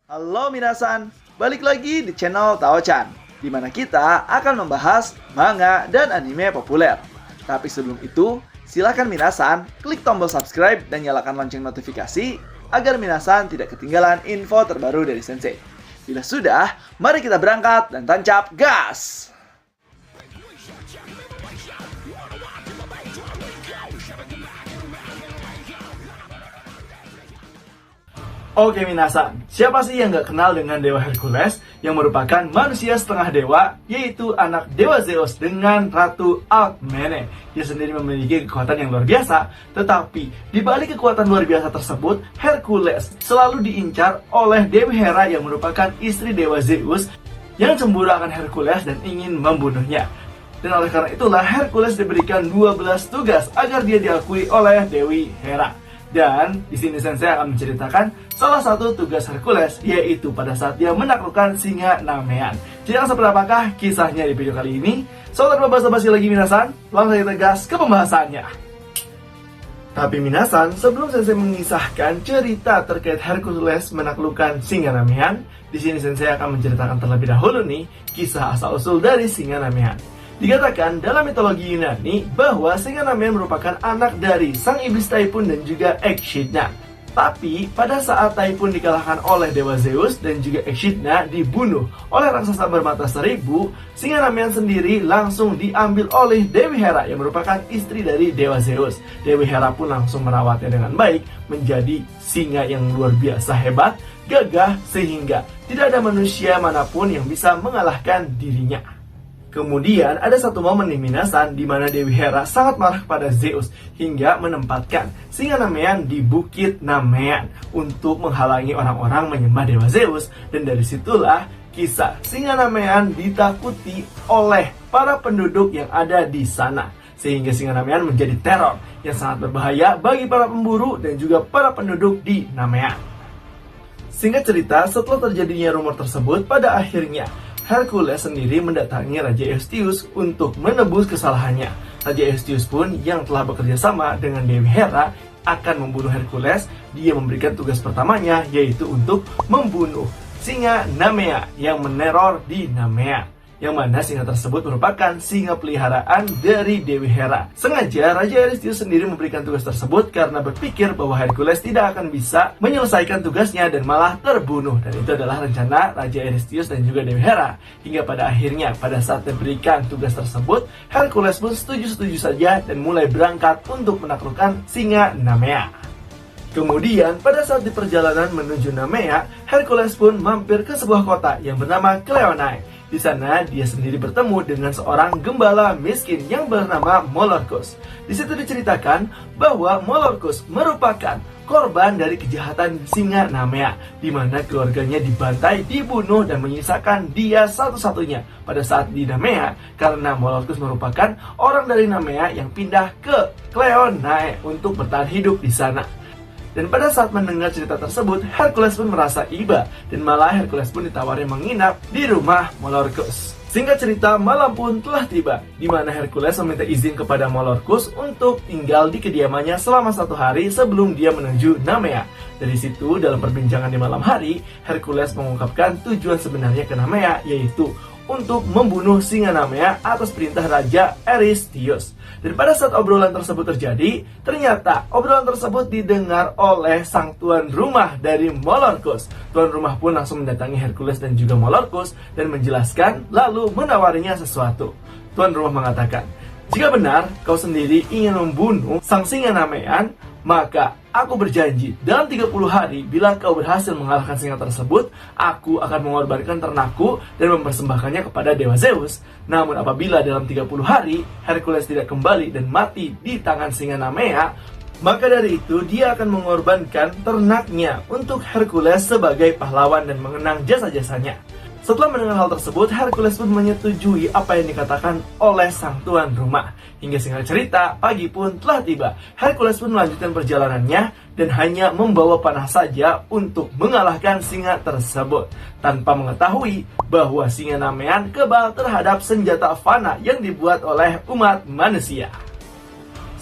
Halo minasan, balik lagi di channel Tao-chan, di mana kita akan membahas manga dan anime populer. Tapi sebelum itu, silakan minasan klik tombol subscribe dan nyalakan lonceng notifikasi agar minasan tidak ketinggalan info terbaru dari Sensei. Bila sudah, mari kita berangkat dan tancap gas! Oke minasan, siapa sih yang gak kenal dengan Dewa Hercules yang merupakan manusia setengah dewa, yaitu anak Dewa Zeus dengan Ratu Alkmene. Dia sendiri memiliki kekuatan yang luar biasa, tetapi di balik kekuatan luar biasa tersebut, Hercules selalu diincar oleh Dewi Hera yang merupakan istri Dewa Zeus yang cemburu akan Hercules dan ingin membunuhnya. Dan oleh karena itulah Hercules diberikan 12 tugas agar dia diakui oleh Dewi Hera. Dan di sini Sensei akan menceritakan salah satu tugas Hercules, yaitu pada saat dia menaklukkan singa Namean. Jadi seperti apakah kisahnya di video kali ini? So, tanpa basa-basi lagi minasan, langsung kita gas ke pembahasannya. Tapi minasan, sebelum Sensei mengisahkan cerita terkait Hercules menaklukkan singa Namean, di sini Sensei akan menceritakan terlebih dahulu nih kisah asal-usul dari singa Namean. Dikatakan dalam mitologi Yunani bahwa singa Namean merupakan anak dari sang iblis Typhon dan juga Echidna. Tapi pada saat Typhon dikalahkan oleh Dewa Zeus dan juga Echidna dibunuh oleh raksasa bermata seribu, singa Namean sendiri langsung diambil oleh Dewi Hera yang merupakan istri dari Dewa Zeus. Dewi Hera pun langsung merawatnya dengan baik menjadi singa yang luar biasa hebat, gagah, sehingga tidak ada manusia manapun yang bisa mengalahkan dirinya. Kemudian ada satu momen nih minasan di mana Dewi Hera sangat marah kepada Zeus hingga menempatkan singa Namean di bukit Namean untuk menghalangi orang-orang menyembah Dewa Zeus, dan dari situlah kisah singa Namean ditakuti oleh para penduduk yang ada di sana, sehingga singa Namean menjadi teror yang sangat berbahaya bagi para pemburu dan juga para penduduk di Namean. Singkat cerita, setelah terjadinya rumor tersebut, pada akhirnya Hercules sendiri mendatangi Raja Eurystheus untuk menebus kesalahannya. Raja Eurystheus pun yang telah bekerja sama dengan Dewi Hera akan membunuh Hercules. Dia memberikan tugas pertamanya, yaitu untuk membunuh singa Namea yang meneror di Namea, yang mana singa tersebut merupakan singa peliharaan dari Dewi Hera. Sengaja Raja Eurystheus sendiri memberikan tugas tersebut karena berpikir bahwa Hercules tidak akan bisa menyelesaikan tugasnya dan malah terbunuh. Dan itu adalah rencana Raja Eurystheus dan juga Dewi Hera. Hingga pada akhirnya pada saat diberikan tugas tersebut, Hercules pun setuju-setuju saja dan mulai berangkat untuk menaklukkan singa Namea. Kemudian pada saat di perjalanan menuju Namea, Hercules pun mampir ke sebuah kota yang bernama Cleonae. Di sana dia sendiri bertemu dengan seorang gembala miskin yang bernama Molorchus. Di situ diceritakan bahwa Molorchus merupakan korban dari kejahatan singa Namea, di mana keluarganya dibantai, dibunuh dan menyisakan dia satu-satunya pada saat di Namea, karena Molorchus merupakan orang dari Namea yang pindah ke Cleonae untuk bertahan hidup di sana. Dan pada saat mendengar cerita tersebut, Hercules pun merasa iba, dan malah Hercules pun ditawari menginap di rumah Molorchus. Singkat cerita, malam pun telah tiba, di mana Hercules meminta izin kepada Molorchus untuk tinggal di kediamannya selama 1 hari sebelum dia menuju Namea. Dari situ, dalam perbincangan di malam hari, Hercules mengungkapkan tujuan sebenarnya ke Namea, yaitu untuk membunuh singa Namea atas perintah Raja Eurystheus. Dan pada saat obrolan tersebut terjadi, ternyata obrolan tersebut didengar oleh sang tuan rumah dari Molorchus. Tuan rumah pun langsung mendatangi Hercules dan juga Molorchus dan menjelaskan lalu menawarinya sesuatu. Tuan rumah mengatakan, "Jika benar kau sendiri ingin membunuh sang singa Namean, maka aku berjanji dalam 30 hari bila kau berhasil mengalahkan singa tersebut, aku akan mengorbankan ternakku dan mempersembahkannya kepada Dewa Zeus. Namun apabila dalam 30 hari Hercules tidak kembali dan mati di tangan singa Namea, maka dari itu dia akan mengorbankan ternaknya untuk Hercules sebagai pahlawan dan mengenang jasa-jasanya." Setelah mendengar hal tersebut, Hercules pun menyetujui apa yang dikatakan oleh sang tuan rumah. Hingga singkat cerita, pagi pun telah tiba. Hercules pun melanjutkan perjalanannya dan hanya membawa panah saja untuk mengalahkan singa tersebut, tanpa mengetahui bahwa singa Namean kebal terhadap senjata fana yang dibuat oleh umat manusia.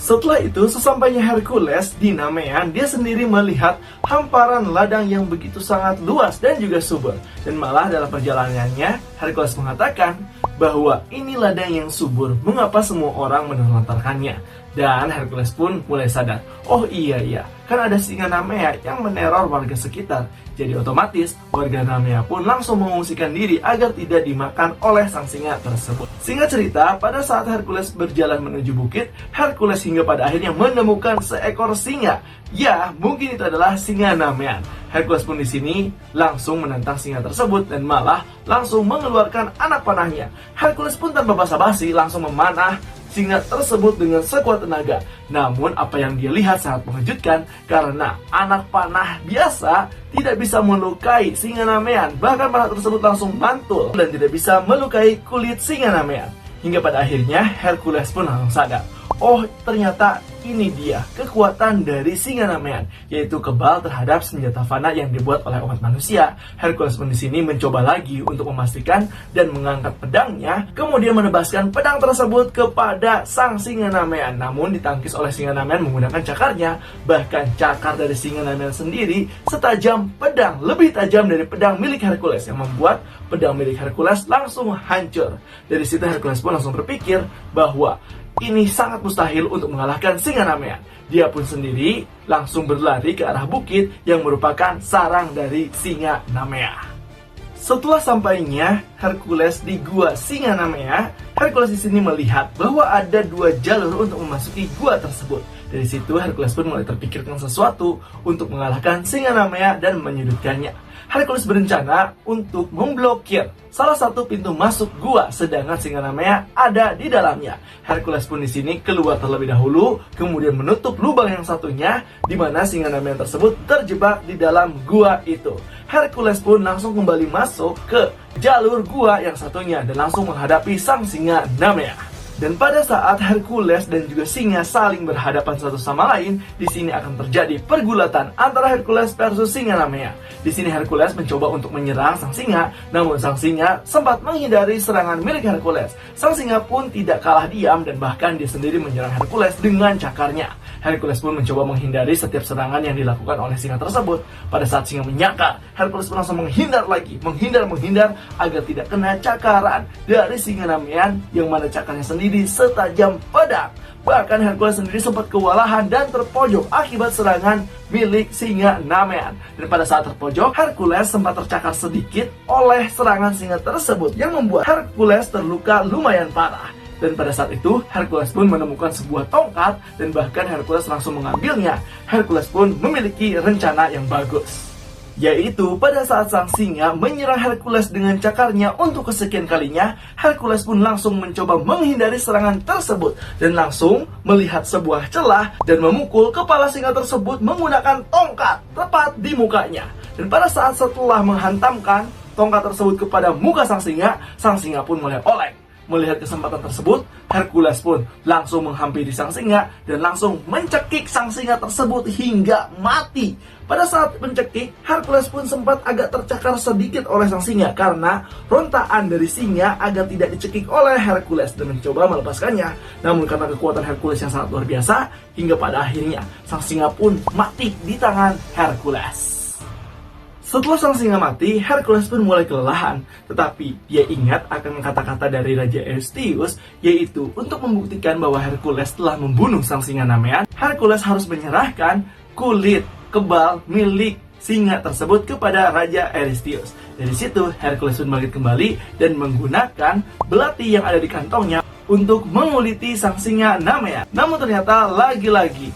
Setelah itu, sesampainya Hercules di Nemean, dia sendiri melihat hamparan ladang yang begitu sangat luas dan juga subur. Dan malah dalam perjalanannya, Hercules mengatakan bahwa ini ladang yang subur, mengapa semua orang menelantarkannya? Dan Hercules pun mulai sadar, oh iya, kan ada singa Nemea yang meneror warga sekitar. Jadi otomatis warga Nemea pun langsung mengungsikan diri agar tidak dimakan oleh sang singa tersebut. Singkat cerita, pada saat Hercules berjalan menuju bukit, Hercules hingga pada akhirnya menemukan seekor singa. Ya, mungkin itu adalah singa Nemean. Hercules pun di sini langsung menentang singa tersebut dan malah langsung mengeluarkan anak panahnya. Hercules pun tanpa basa-basi langsung memanah singa tersebut dengan sekuat tenaga. Namun apa yang dia lihat sangat mengejutkan karena anak panah biasa tidak bisa melukai singa Nemean. Bahkan panah tersebut langsung mantul dan tidak bisa melukai kulit singa Nemean. Hingga pada akhirnya Hercules pun langsung sadar, oh ternyata ini dia kekuatan dari singa Nemean, yaitu kebal terhadap senjata fana yang dibuat oleh umat manusia. Hercules pun di sini mencoba lagi untuk memastikan dan mengangkat pedangnya, kemudian menebaskan pedang tersebut kepada sang singa Nemean. Namun ditangkis oleh singa Nemean menggunakan cakarnya. Bahkan cakar dari singa Nemean sendiri setajam pedang, lebih tajam dari pedang milik Hercules, yang membuat pedang milik Hercules langsung hancur. Dari situ Hercules pun langsung berpikir bahwa ini sangat mustahil untuk mengalahkan singa Nemean. Dia pun sendiri langsung berlari ke arah bukit yang merupakan sarang dari singa Nemea. Setelah sampainya Hercules di gua singa Nemea, Hercules di sini melihat bahwa ada 2 jalur untuk memasuki gua tersebut. Dari situ Hercules pun mulai terpikirkan sesuatu untuk mengalahkan singa Nemea dan menyudutkannya. Hercules berencana untuk memblokir salah satu pintu masuk gua, sedangkan singa Nemea ada di dalamnya. Hercules pun di sini keluar terlebih dahulu, kemudian menutup lubang yang satunya, di mana singa Nemea tersebut terjebak di dalam gua itu. Hercules pun langsung kembali masuk ke jalur gua yang satunya dan langsung menghadapi sang singa Nemea. Dan pada saat Hercules dan juga singa saling berhadapan satu sama lain, di sini akan terjadi pergulatan antara Hercules versus singa Nemea. Di sini Hercules mencoba untuk menyerang sang singa, namun sang singa sempat menghindari serangan milik Hercules. Sang singa pun tidak kalah diam dan bahkan dia sendiri menyerang Hercules dengan cakarnya. Hercules pun mencoba menghindari setiap serangan yang dilakukan oleh singa tersebut. Pada saat singa menyakar, Hercules pun langsung menghindar lagi, menghindar agar tidak kena cakaran dari singa Nemean yang mana cakarnya sendiri setajam pedang. Bahkan Hercules sendiri sempat kewalahan dan terpojok akibat serangan milik singa Nemean. Dan pada saat terpojok, Hercules sempat tercakar sedikit oleh serangan singa tersebut yang membuat Hercules terluka lumayan parah. Dan pada saat itu, Hercules pun menemukan sebuah tongkat dan bahkan Hercules langsung mengambilnya. Hercules pun memiliki rencana yang bagus, yaitu pada saat sang singa menyerang Hercules dengan cakarnya untuk kesekian kalinya, Hercules pun langsung mencoba menghindari serangan tersebut dan langsung melihat sebuah celah dan memukul kepala singa tersebut menggunakan tongkat tepat di mukanya. Dan pada saat setelah menghantamkan tongkat tersebut kepada muka sang singa pun mulai oleng. Melihat kesempatan tersebut, Hercules pun langsung menghampiri sang singa dan langsung mencekik sang singa tersebut hingga mati. Pada saat mencekik, Hercules pun sempat agak tercakar sedikit oleh sang singa karena rontaan dari singa agar tidak dicekik oleh Hercules dan mencoba melepaskannya. Namun karena kekuatan Hercules yang sangat luar biasa, hingga pada akhirnya sang singa pun mati di tangan Hercules. Setelah sang singa mati, Hercules pun mulai kelelahan. Tetapi dia ingat akan kata-kata dari Raja Eurystheus, yaitu untuk membuktikan bahwa Hercules telah membunuh sang singa Nemean, Hercules harus menyerahkan kulit kebal milik singa tersebut kepada Raja Eurystheus. Dari situ, Hercules pun bangkit kembali dan menggunakan belati yang ada di kantongnya untuk menguliti sang singa Nemean. Namun ternyata lagi-lagi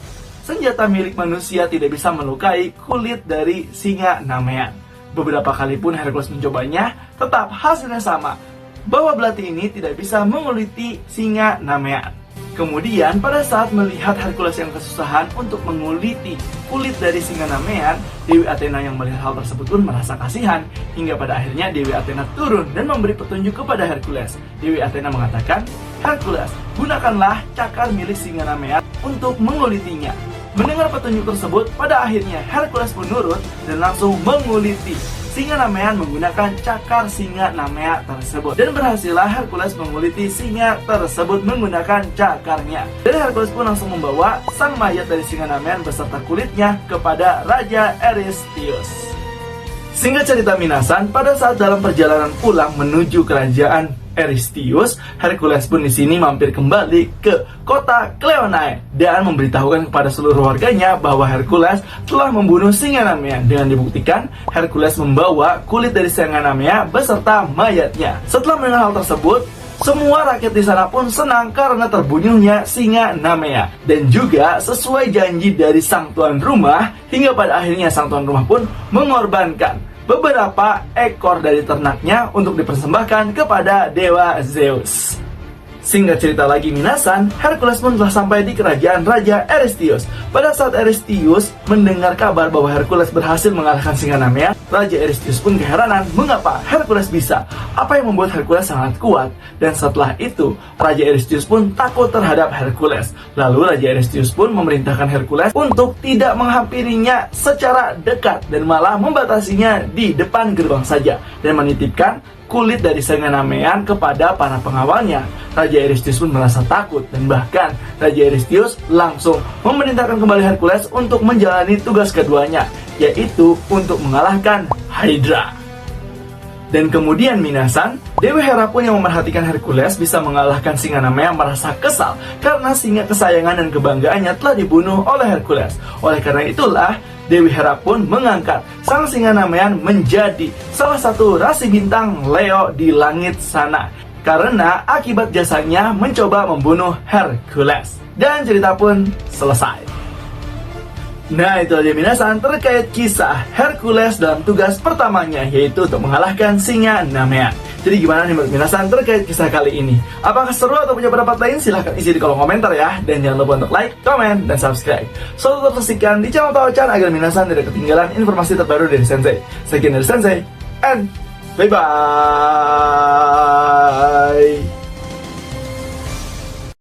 senjata milik manusia tidak bisa melukai kulit dari singa Nemean. Beberapa kali pun Hercules mencobanya, tetap hasilnya sama, bahwa belati ini tidak bisa menguliti singa Nemean. Kemudian pada saat melihat Hercules yang kesusahan untuk menguliti kulit dari singa Nemean, Dewi Athena yang melihat hal tersebut pun merasa kasihan. Hingga pada akhirnya Dewi Athena turun dan memberi petunjuk kepada Hercules. Dewi Athena mengatakan, Hercules, gunakanlah cakar milik singa Nemean untuk mengulitinya. Mendengar petunjuk tersebut, pada akhirnya Hercules menurut dan langsung menguliti singa Nemean menggunakan cakar singa Namea tersebut. Dan berhasillah Hercules menguliti singa tersebut menggunakan cakarnya. Dan Hercules pun langsung membawa sang mayat dari singa Nemean beserta kulitnya kepada Raja Eurystheus. Singkat cerita Minasan, pada saat dalam perjalanan pulang menuju kerajaan Eurystheus, Hercules pun di sini mampir kembali ke kota Cleonae dan memberitahukan kepada seluruh warganya bahwa Hercules telah membunuh singa Namea. Dengan dibuktikan, Hercules membawa kulit dari singa Namea beserta mayatnya. Setelah mendengar hal tersebut, semua rakyat di sana pun senang karena terbunuhnya singa Namea. Dan juga sesuai janji dari sang tuan rumah, hingga pada akhirnya sang tuan rumah pun mengorbankan beberapa ekor dari ternaknya untuk dipersembahkan kepada dewa Zeus. Singkat cerita lagi Minasan, Hercules pun telah sampai di kerajaan Raja Eurystheus. Pada saat Eurystheus mendengar kabar bahwa Hercules berhasil mengalahkan singa Namea, Raja Eurystheus pun keheranan mengapa Hercules bisa, apa yang membuat Hercules sangat kuat. Dan setelah itu, Raja Eurystheus pun takut terhadap Hercules. Lalu Raja Eurystheus pun memerintahkan Hercules untuk tidak menghampirinya secara dekat dan malah membatasinya di depan gerbang saja dan menitipkan kulit dari singa Nemean kepada para pengawalnya. Raja Eurystheus pun merasa takut dan bahkan Raja Eurystheus langsung memerintahkan kembali Hercules untuk menjalani tugas keduanya, yaitu untuk mengalahkan Hydra. Dan kemudian Minasan, Dewi Hera pun yang memerhatikan Hercules bisa mengalahkan singa Namea merasa kesal karena singa kesayangan dan kebanggaannya telah dibunuh oleh Hercules. Oleh karena itulah, Dewi Hera pun mengangkat sang singa Nemean menjadi salah satu rasi bintang Leo di langit sana karena akibat jasanya mencoba membunuh Hercules. Dan cerita pun selesai. Nah, itu aja Minasan terkait kisah Hercules dalam tugas pertamanya, yaitu untuk mengalahkan singa Namea. Jadi gimana nih menurut Minasan terkait kisah kali ini? Apakah seru atau punya pendapat lain? Silahkan isi di kolom komentar ya. Dan jangan lupa untuk like, comment, dan subscribe. Selalu tetap saksikan di channel Taochan agar Minasan tidak ketinggalan informasi terbaru dari Sensei. Sekian dari Sensei, and bye-bye.